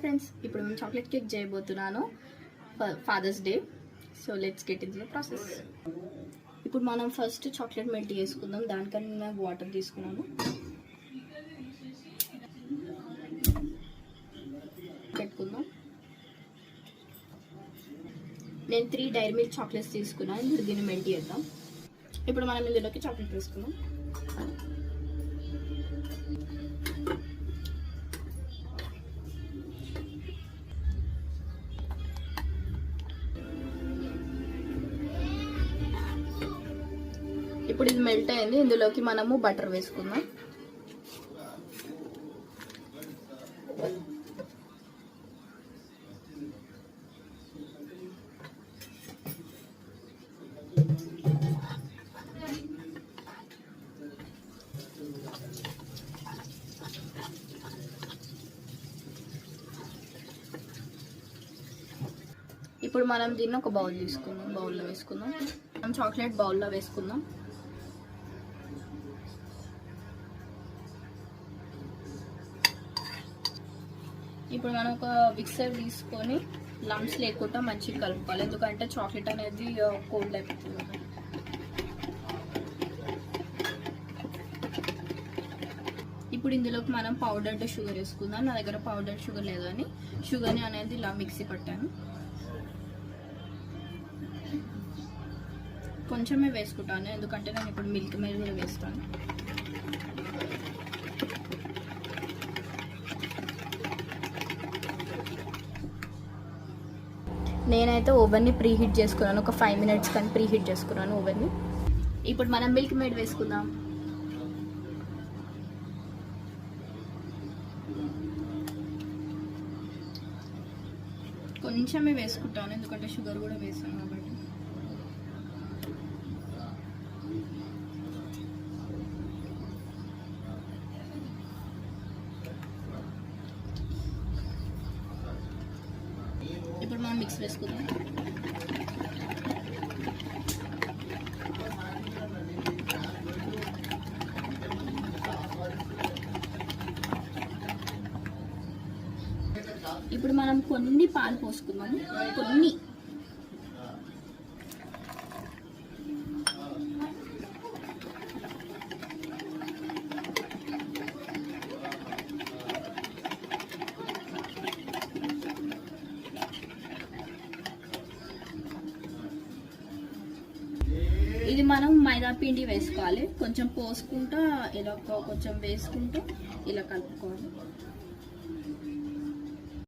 Friends, ఇప్పుడు నేను chocolate cake చేయబోతున్నాను father's day. So let's get in the process. ఇప్పుడు మనం ఫస్ట్ చాక్లెట్ మెల్ట్ చేసుకుందాం. దానికన్నా వాటర్ తీసుకున్నాను. పెట్టుకుందాం. నేను 3 డైరీ మిల్క్ చాక్లెట్స్ తీసుకున్నాను. ఇప్పుడు దీన్ని మెల్ట్ చేద్దాం. ఇప్పుడు మనం ఇందులోకి చాక్లెట్ వేసుకుందాం. ఇప్పుడు ఇది మెల్ట్ అయింది. ఇందులోకి మనము బటర్ వేసుకుందాం. ఇప్పుడు మనం దీన్ని ఒక బౌల్ తీసుకుందాం. బౌల్లో వేసుకుందాం. మనం చాక్లెట్ బౌల్లో వేసుకుందాం. ఇప్పుడు మనం ఒక మిక్సర్ తీసుకొని లంప్స్ లేకుండా మంచిగా కలుపుకోవాలి. ఎందుకంటే చాక్లెట్ అనేది కోల్డ్ అయిపోతుంది. ఇప్పుడు ఇందులోకి మనం పౌడర్డ్ షుగర్ వేసుకుందాం. నా దగ్గర పౌడర్డ్ షుగర్ లేదు అని షుగర్ని అనేది ఇలా మిక్సీ పట్టాను. కొంచెమే వేసుకుంటాను, ఎందుకంటే నేను ఇప్పుడు మిల్క్ మేడ్ కూడా వేస్తాను. నేనైతే ఓవెన్ని ప్రీ హీట్ చేసుకున్నాను. ఒక 5 minutes కానీ ప్రీ హీట్ చేసుకున్నాను ఓవెన్ని. ఇప్పుడు మనం మిల్క్ మేడ్ వేసుకుందాం. కొంచెమే వేసుకుంటాను, ఎందుకంటే షుగర్ కూడా వేసాను కాబట్టి. ఇప్పుడు మనం మిక్స్ వేసుకుందాం. ఇప్పుడు మనం కొన్ని పాలు పోసుకుందాము. కొన్ని ఇది మనం మైదా పిండి వేసుకోవాలి. కొంచెం పోసుకుంటా ఇలా కొంచెం వేసుకుంటూ ఇలా కలుపుకోవాలి.